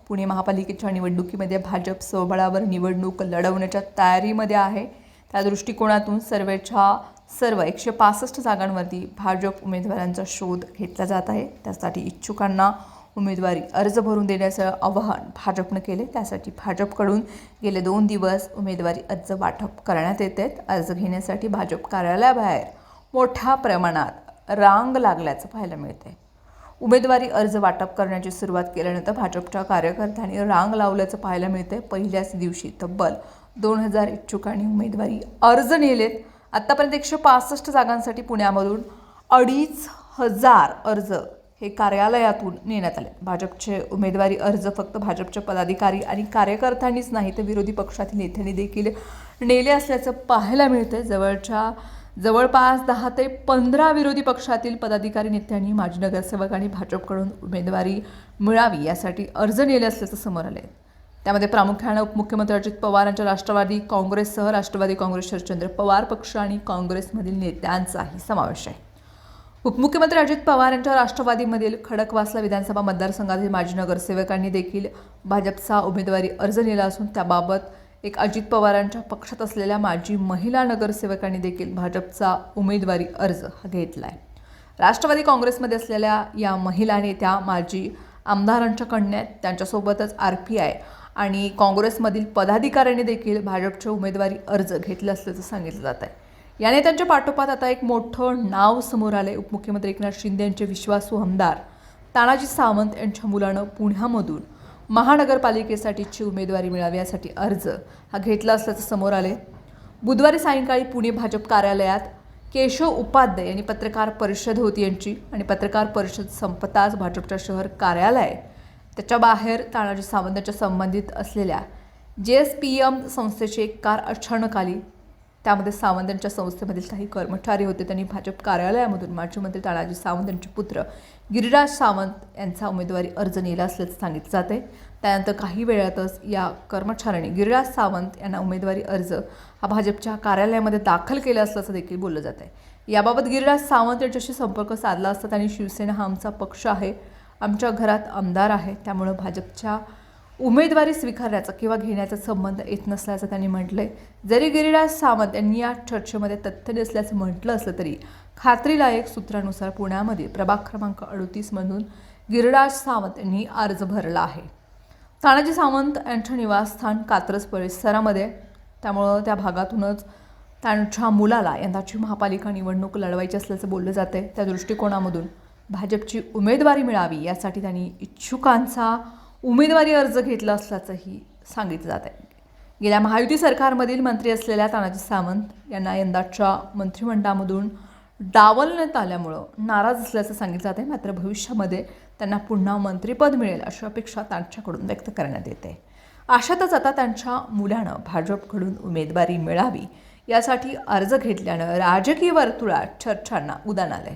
पुणे महापालिकेच्या निवडणुकीमध्ये भाजप स्वबळावर निवडणूक लढवण्याच्या तयारीमध्ये आहे। त्या दृष्टिकोनातून सर्व 165 जागांवरती भाजप उमेदवारांचा शोध घेतला जात आहे। त्यासाठी इच्छुकांना उमेदवारी अर्ज भरून देण्याचं आवाहन भाजपने केले। त्यासाठी भाजपकडून गेले 2 दिवस उमेदवारी अर्ज वाटप करण्यात येत आहेत। अर्ज घेण्यासाठी भाजप कार्यालयाबाहेर मोठ्या प्रमाणात रांग लागल्याचं पाहायला मिळते। उमेदवारी अर्ज वाटप करण्याची सुरुवात केल्यानंतर भाजपच्या कार्यकर्त्यांनी रांग लावल्याचं पाहायला मिळते। पहिल्याच दिवशी तब्बल 2000 इच्छुकांनी उमेदवारी अर्ज नेलेत। आतापर्यंत 165 जागांसाठी पुण्यामधून 2500 अर्ज हे कार्यालयातून नेण्यात आले। भाजपचे उमेदवारी अर्ज फक्त भाजपचे पदाधिकारी आणि कार्यकर्त्यांनीच नाही तर विरोधी पक्षातील नेत्यांनी देखील नेले असल्याचं पाहायला मिळते। जवळपास 10 ते 15 विरोधी पक्षातील पदाधिकारी नेत्यांनी माजी नगरसेवक आणि भाजपकडून उमेदवारी मिळावी यासाठी अर्ज नेले असल्याचं समोर आले। त्यामध्ये प्रामुख्याने उपमुख्यमंत्री अजित पवार यांच्या राष्ट्रवादी काँग्रेससह राष्ट्रवादी काँग्रेस शरदचंद्र पवार पक्ष आणि काँग्रेसमधील नेत्यांचाही समावेश आहे। उपमुख्यमंत्री अजित पवार यांच्या राष्ट्रवादीमधील खडकवासला विधानसभा मतदारसंघातील माजी नगरसेवकांनी देखील भाजपचा उमेदवारी अर्ज नेला असून त्याबाबत एक अजित पवारांच्या पक्षात असलेल्या माजी महिला नगरसेवकांनी देखील भाजपचा उमेदवारी अर्ज हा घेतला आहे। राष्ट्रवादी काँग्रेसमध्ये असलेल्या या महिला नेत्या माजी आमदारांच्या कन्या आहेत। त्यांच्यासोबतच RPI आणि काँग्रेसमधील पदाधिकाऱ्यांनी देखील भाजपचे उमेदवारी अर्ज घेतले असल्याचं सांगितलं जात आहे। या नेत्यांच्या पाठोपाठ आता एक मोठं नाव समोर आले। उपमुख्यमंत्री एकनाथ शिंदे यांचे विश्वासू आमदार तानाजी सावंत यांच्या मुलानं पुण्यामधून महानगरपालिकेसाठीची उमेदवारी मिळावी यासाठी अर्ज हा घेतला असल्याचं समोर आले। बुधवारी सायंकाळी पुणे भाजप कार्यालयात केशव उपाध्याय यांनी पत्रकार परिषद होती यांची आणि पत्रकार परिषद संपताच भाजपच्या शहर कार्यालय त्याच्या बाहेर तानाजी सावंत यांच्या संबंधित असलेल्या JSPM संस्थेची एक कार अचानक आली। त्यामध्ये सावंत यांच्या संस्थेमधील काही कर्मचारी होते। त्यांनी भाजप कार्यालयामधून माजी मंत्री तानाजी सावंत यांचे पुत्र गिरीराज सावंत यांचा उमेदवारी अर्ज नेला असल्याचं सांगितलं जाते। त्यानंतर काही वेळातच या कर्मचाऱ्यांनी गिरीराज सावंत यांना उमेदवारी अर्ज हा भाजपच्या कार्यालयामध्ये दाखल केला असल्याचं देखील बोललं जात आहे। याबाबत गिरीराज सावंत यांच्याशी संपर्क साधला असता त्यांनी शिवसेना हा आमचा पक्ष आहे, आमच्या घरात आमदार आहे, त्यामुळे भाजपच्या उमेदवारी स्वीकारण्याचा किंवा घेण्याचा संबंध येत नसल्याचं त्यांनी म्हटलंय। जरी गिरीराज सावंत यांनी या चर्चेमध्ये तथ्य नसल्याचं म्हटलं असलं तरी खात्रीलायक सूत्रानुसार पुण्यामध्ये प्रभाग क्रमांक 38 मधून गिरीराज सावंत यांनी अर्ज भरला आहे। तानाजी सावंत यांच्या निवासस्थान कात्रज परिसरामध्ये, त्यामुळं त्या भागातूनच त्यांच्या मुलाला यंदाची महापालिका निवडणूक लढवायची असल्याचं बोललं जाते। त्या दृष्टिकोनामधून भाजपची उमेदवारी मिळावी यासाठी त्यांनी इच्छुकांचा उमेदवारी अर्ज घेतला असल्याचंही सांगितलं जात आहे। गेल्या महायुती सरकारमधील मंत्री असलेल्या तानाजी सावंत यांना यंदाच्या मंत्रिमंडळामधून डावलण्यात आल्यामुळं नाराज असल्याचं सांगितलं जात आहे। मात्र भविष्यामध्ये त्यांना पुन्हा मंत्रिपद मिळेल अशी अपेक्षा त्यांच्याकडून व्यक्त करण्यात येते। अशातच आता त्यांच्या मुलानं भाजपकडून उमेदवारी मिळावी यासाठी अर्ज घेतल्यानं राजकीय वर्तुळात चर्चांना उधाण आलंय।